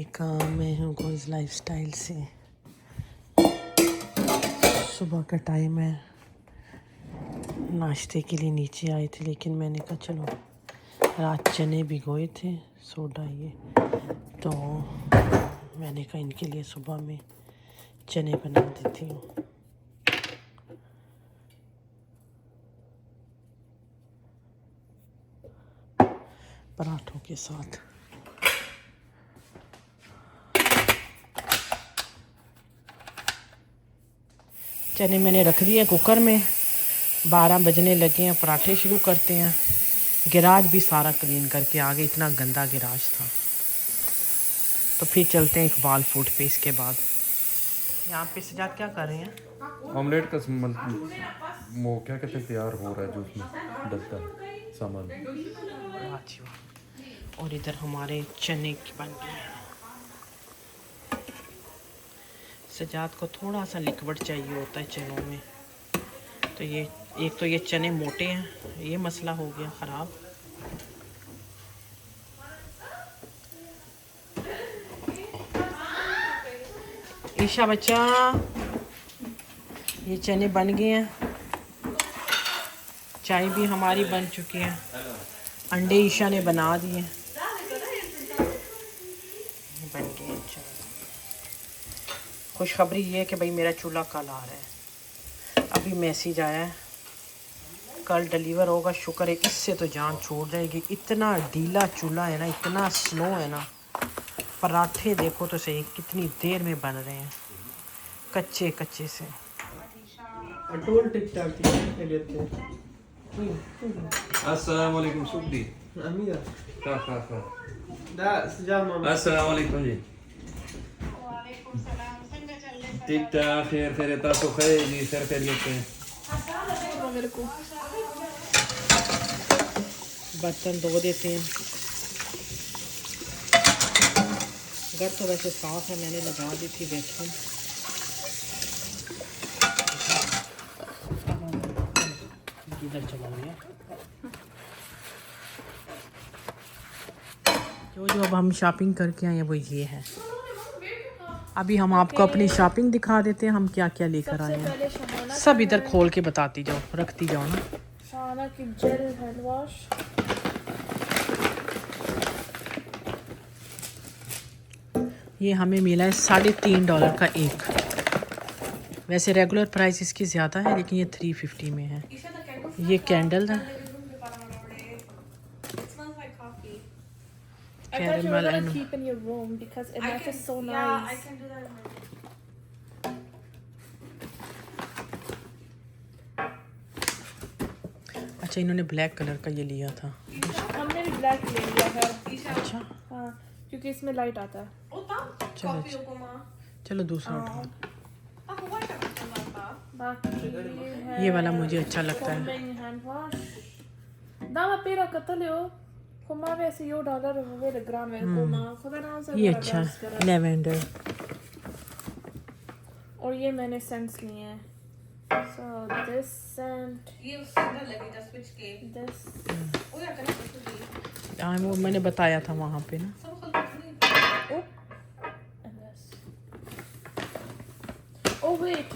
वालेकुम, मैं हूँ गोज़ लाइफस्टाइल से। सुबह का टाइम है, नाश्ते के लिए नीचे आए थे, लेकिन मैंने कहा चलो रात चने भिगोए थे सोडा ये, तो मैंने कहा इनके लिए सुबह में चने बना देती हूँ। पराठों के साथ। चने मैंने रख दिए कुकर में, 12 बजने लगे हैं, पराठे शुरू करते हैं। गिराज भी सारा क्लीन करके आ गए, इतना गंदा गिराज था। तो फिर चलते हैं इकबाल फूड पे। इसके बाद यहाँ पे सजाद क्या कर रहे हैं? ऑमलेट का वो क्या कहते हैं तैयार हो रहा है, जो उसमें डलता है सामान। और इधर हमारे चने की बन गई है। सजाद को थोड़ा सा लिक्विड चाहिए होता है चनों में, तो ये एक तो ये चने मोटे हैं, ये मसला हो गया ख़राब। ईशा बच्चा, ये चने बन गए हैं, चाय भी हमारी बन चुकी है, अंडे ईशा ने बना दिए, बन गए हैं चने। खुशखबरी ये है कि भाई मेरा चूल्हा कल आ रहा है। अभी मैसेज आया है कल डिलीवर होगा, शुक्र है, इससे तो जान छोड़ जाएगी। इतना ढीला चूल्हा है ना, इतना स्नो है ना। पराठे देखो तो सही कितनी देर में बन रहे हैं, कच्चे कच्चे से। अस्सलाम वालेकुम सुब्दी। अस्सलाम वालेकुम जी। ठीक ठाक, खैर खैरियत, तो खैर जी, खैर खैरियत हैं। मेरे को बर्तन धो देते हैं। घर तो वैसे साफ है, मैंने लगा दी थी वैक्यूम। इधर चला गया जो अब हम शॉपिंग करके आए हैं वो ये है। अभी हम आपको अपनी शॉपिंग दिखा देते हैं, हम क्या क्या लेकर आए हैं। सब इधर खोल के बताती जाओ, रखती जाओ ना। शाना की जेल हैंड वॉश, ये हमें मिला है $3.5 का एक। वैसे रेगुलर प्राइस इसकी ज़्यादा है, लेकिन ये 350 में है। ये कैंडल है, caramel and keep in your room because it matches so nice. अच्छा, इन्होंने ब्लैक कलर का ये लिया था। हमने भी ब्लैक ले लिया है। अच्छा, हाँ, क्योंकि इसमें लाइट आता है। चलो दूसरा उठाओ। बाकी ये वाला मुझे अच्छा लगता है। हैंड वॉश दामा पेरा कतलियो खुमा वैसे यो डॉलर वो ग्राम है कोमा खुदा नाम से ये अच्छा है, लेवेंडर। और ये मैंने सेंट्स लिए हैं। So this scent, ये सुंदर लगेगा स्विच के this, ओ या कनेक्ट हाँ, वो मैंने बताया था वहाँ पे ना। सब खल oh, and this. Oh wait,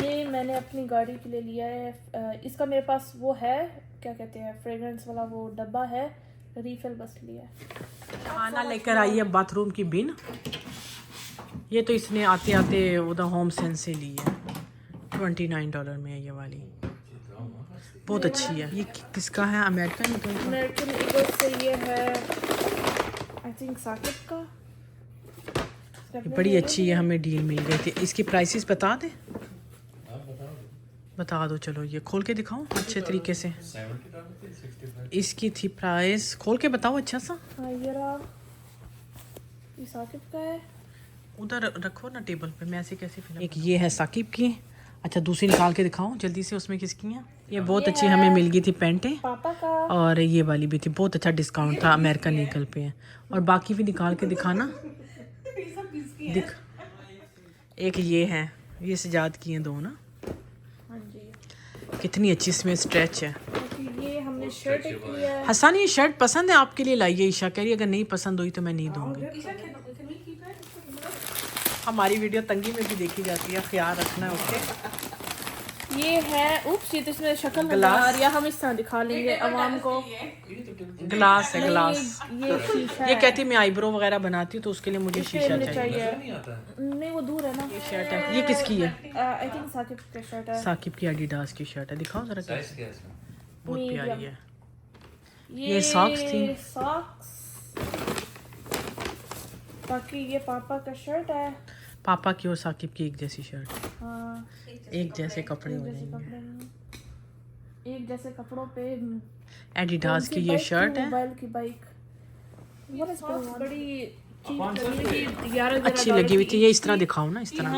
ये मैंने अपनी गाड़ी के लिए लिया है। इसका मेरे पास वो है, क्या कहते हैं, फ्रेग्रेंस वाला वो डब्बा है, रीफिल बस लिया है। खाना लेकर आई है बाथरूम की बिन। ये तो इसने आते आते उधर होम सेंस से ली है, $29 में है ये वाली, बहुत अच्छी है। ये किसका है? अमेरिकन ईगल का। अमेरिकन ईगल से ये है, आई थिंक साकिब का। ये बड़ी अच्छी है, हमें डील मिल गई थी। इसकी प्राइसेस बता दे, बता दो। चलो ये खोल के दिखाओ अच्छे तरीके से। इसकी थी प्राइस, खोल के बताओ अच्छा सा। हाँ ये रहा, ये साकिब का है। उधर रखो ना टेबल पे, मैं ऐसे कैसे फिल्म। एक ये है साकिब की। अच्छा, दूसरी निकाल के दिखाओ जल्दी से, उसमें किसकी है? ये बहुत अच्छी हमें मिल गई थी पेंटें, पापा का। और ये वाली भी थी, बहुत अच्छा डिस्काउंट था अमेरिकन ईगल पे। और बाकी भी निकाल के दिखाना। दिख, एक ये है, ये सजाद की हैं दो ना। हाँ जी, कितनी अच्छी इसमें स्ट्रेच है। ये हमने शर्ट एक लिया है। हसन, ये शर्ट पसंद है आपके लिए लाई है? ईशा कह रही है अगर नहीं पसंद हुई तो मैं नहीं दूंगी। हमारी वीडियो तंगी में भी देखी जाती है, ख्याल रखना है। ओके, ये है उप्स, ये तो इसमें शक्ल नजर ग्लास। आ रही है, हम इस तरह दिखा लेंगे अवाम को। ग्लास है, नहीं, ग्लास। ये शीशा ये है। कहती मैं आईब्रो वगैरह बनाती हूँ तो उसके लिए मुझे शीशा मुझे चाहिए। चाहिए। नहीं वो दूर है ना। ये शर्ट है, ये किसकी है? आई थिंक साकिब का शर्ट है। साकिब की एडिडास की शर्ट है, दिखाओ जरा कैसे। बहुत प्यारी है। ये socks थी। सॉक्स। बाकी ये पापा का शर्ट है। पापा की और साकिब की एक जैसी शर्ट, हाँ, एक जैसे कपड़े हो जैसे जाएंगे। कपड़े नहीं। एक जैसे कपड़ों पे एडिडास की ये बाइक शर्ट है, मोबाइल की bike. What is going on? बड़ी cheap लगी थी, 11 अच्छी लगी हुई थी। ये इस तरह दिखाओ ना, इस तरह।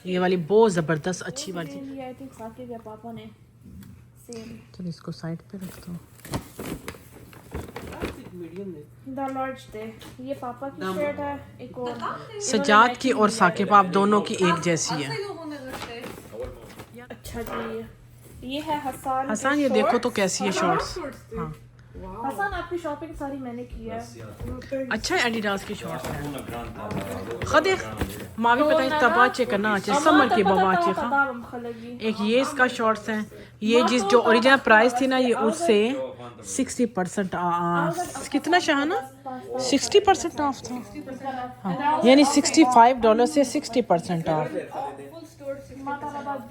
ये वाली बहुत जबरदस्त अच्छी वाली थी। आई थिंक साकिब या पापा ने सेम। चल इसको साइड पे रख दो। द लॉर्ज थे। ये पापा की शर्ट है। एक और सजाद की और साकिब आप दोनों की एक जैसी है। अच्छा जी, ये है हसन। हसन ये देखो तो कैसी है शॉर्ट्स। हाँ हसन आपकी शॉपिंग सारी मैंने की है। अच्छा एडिडास की शॉर्ट्स है। खदे मावी पता है तबाचे करना चाहिए, समर के बवाचे खा। एक ये इसका शॉर्ट्स है, ये जिस जो ओरिजिनल प्राइस थी ना ये उससे 60% कितना शाहाना 60% ऑफ था। हाँ, यानी $65 से 60% ऑफ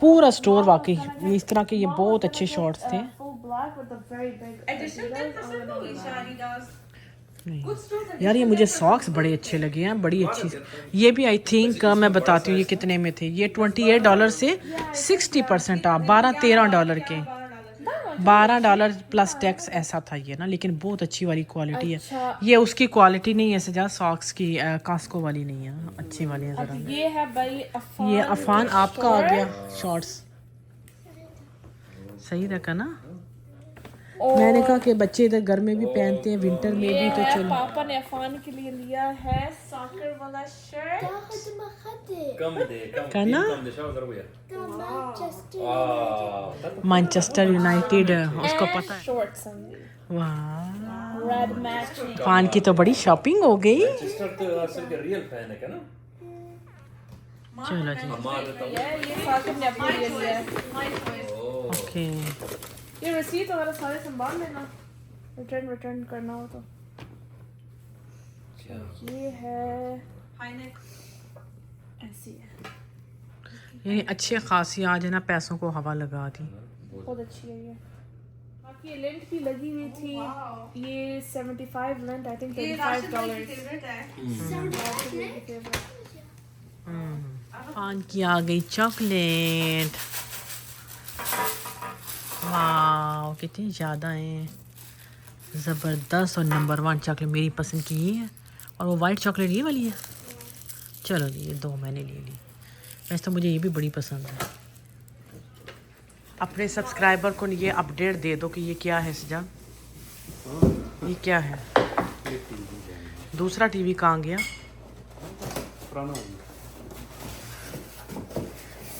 पूरा स्टोर। वाकई इस तरह के ये बहुत अच्छे शॉर्ट्स थे। यार ये मुझे सॉक्स बड़े अच्छे लगे हैं, बड़ी अच्छी। ये भी आई थिंक मैं बताती हूँ ये कितने में थे। ये $28 से 60% ऑफ, $12-13 के, $12 प्लस टैक्स ऐसा था ये ना। लेकिन बहुत अच्छी वाली क्वालिटी है। ये उसकी क्वालिटी नहीं है सजा, सॉक्स की कास्को वाली नहीं है, अच्छी वाली है जरा। ये है भाई अफान। ये अफान आपका आ गया शॉर्ट्स, सही रखा ना। मैंने कहा कि बच्चे इधर घर में भी पहनते हैं, विंटर में भी, तो चलो। पापा ने अफान के लिए लिया है सॉकर वाला शर्ट। कहना मैनचेस्टर यूनाइटेड उसको पता है। शॉर्ट्स वाह, रेड मैच। अफान की तो बड़ी शॉपिंग हो गई। चलो जी, ये साकिब ने अपने लिए लिया है। ओके। ये रसीद वगैरह सारे संभाल लेना, रिटर्न करना हो तो। ये है ऐसी है, ये अच्छी खासी आज है ना, पैसों को हवा लगा दी। बहुत अच्छी है ये। बाकी ये लेंथ भी लगी हुई थी। ये 75 लेंथ, आई थिंक $35। पान की आ गई चॉकलेट। वाह कितनी ज़्यादा है, ज़बरदस्त। और नंबर 1 चॉकलेट मेरी पसंद की ये है, और वो वाइट चॉकलेट ये वाली है। चलो जी ये 2 मैंने ले ली। वैसे तो मुझे ये भी बड़ी पसंद है। अपने सब्सक्राइबर को ये अपडेट दे दो कि ये क्या है सजा, ये क्या है। दूसरा टीवी कहाँ गया?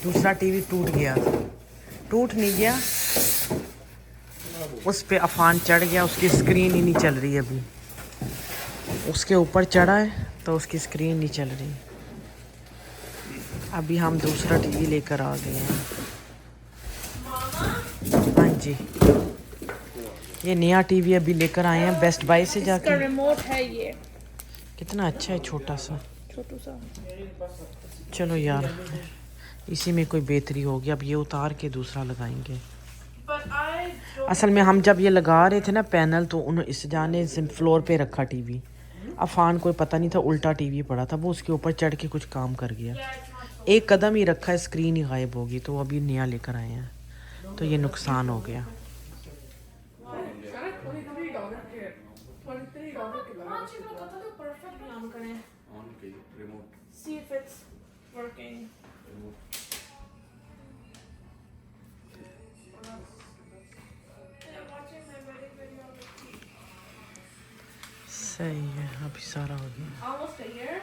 दूसरा टीवी टूट गया, टूट नहीं गया, उस पे अफान चढ़ गया, उसकी स्क्रीन ही नहीं चल रही अभी। उसके ऊपर चढ़ा है तो उसकी स्क्रीन नहीं चल रही। अभी हम दूसरा टीवी लेकर आ गए हैं। हाँ जी, ये नया टीवी अभी लेकर आए हैं बेस्ट बाय से जाके। रिमोट है ये, कितना अच्छा है, छोटा सा। छोटू सा। चलो यार इसी में कोई बेहतरी होगी। अब ये उतार के दूसरा लगाएंगे। असल में हम जब ये लगा रहे थे ना पैनल, तो उन्होंने इस जाने फ्लोर पे रखा टीवी। अफान को पता नहीं था, उल्टा टीवी पड़ा था, वो उसके ऊपर चढ़ के कुछ काम कर गया। एक कदम ही रखा है, स्क्रीन ही गायब होगी। तो अभी नया लेकर आए हैं, तो ये नुकसान हो गया। See if it's working. सही है, अभी सारा हो गया। Almost a year.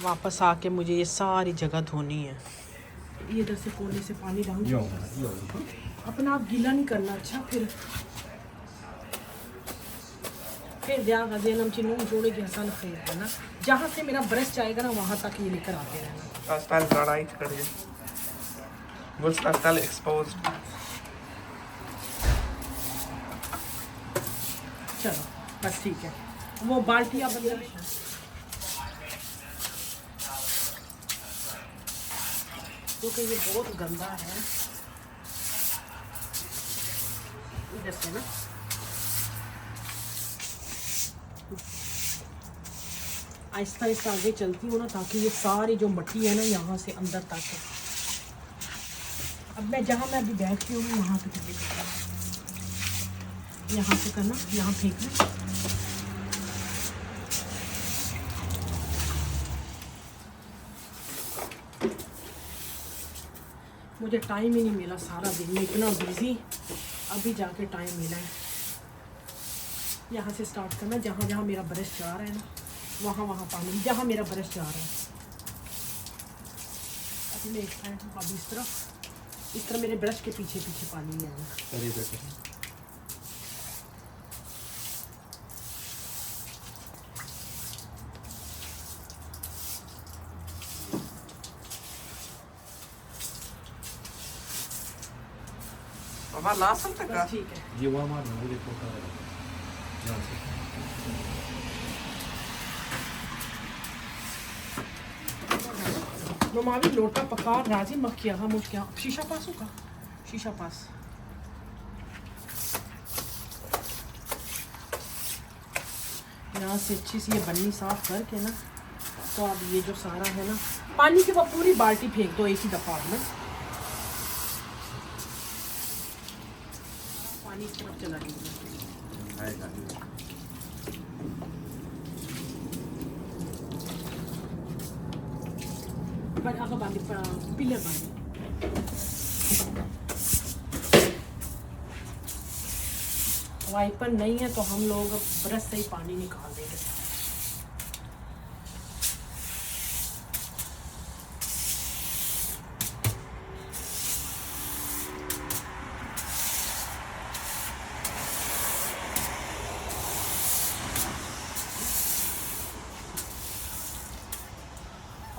वापस आके मुझे ये सारी जगह धोनी है। ये इधर से कोने से पानी डाल यो दो। यो अपना आप गीला नहीं करना। अच्छा फिर ध्यान रखें हम चिन्हों जोड़े के हसन फेर है ना, जहाँ से मेरा ब्रश जाएगा ना वहाँ तक ये लेकर आते रहना। स्टाइल लड़ाई करिए, वो स्टाइल एक्सपोज्ड। चलो बस ठीक है, वो बाल्टियाँ बंद क्योंकि ये बहुत गंदा है। इधर से ना आहिस्ता आहिस्ता आगे चलती हूँ ना, ताकि ये सारी जो मिट्टी है ना यहाँ से अंदर तक है। अब मैं जहाँ मैं अभी बैठी हूँ वहाँ पे करना, यहाँ से करना, यहाँ फेंकना। मुझे टाइम ही नहीं मिला, सारा दिन में इतना बिजी, अभी जाके टाइम मिला है। यहाँ से स्टार्ट करना, जहाँ जहाँ मेरा ब्रश जा रहा है ना वहाँ वहाँ पानी, जहाँ मेरा ब्रश जा रहा है। अभी मैं एक साइड हूँ, अभी इस तरह मेरे ब्रश के पीछे पीछे पानी नहीं आना। करिए बेटे। बाबा ला सकते का? बस ठीक है। ये वहाँ मारना, वो देखो कहाँ है। यहाँ से। नमावी लोटा पका राजी मक्खिया हम मुझ क्या शीशा पास होगा, शीशा पास। यहाँ से अच्छी सी ये बन्नी साफ करके ना, तो अब ये जो सारा है ना पानी की वो पूरी बाल्टी फेंक दो एक ही दफा में। पानी इस तरफ चला गया। आएगा। बट आगे बांधी पिलर बांधी। वाइपर नहीं है तो हम लोग ब्रश से ही पानी निकाल देंगे।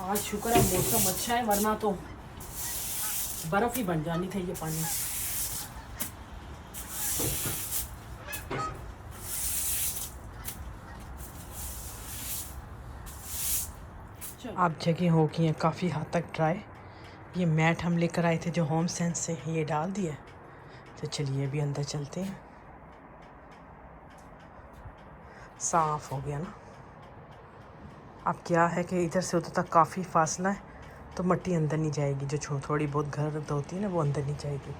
आज शुक्र है मौसम अच्छा है, वरना तो बर्फ ही बन जानी थी ये पानी। अब जगह हो गई है काफ़ी हद तक ड्राई। ये मैट हम लेकर आए थे जो होम सेंस से, ये डाल दिया। तो चलिए अभी अंदर चलते हैं। साफ़ हो गया ना। अब क्या है कि इधर से उधर तक काफ़ी फासला है, तो मिट्टी अंदर नहीं जाएगी, जो थोड़ी बहुत घर होती है ना वो अंदर नहीं जाएगी।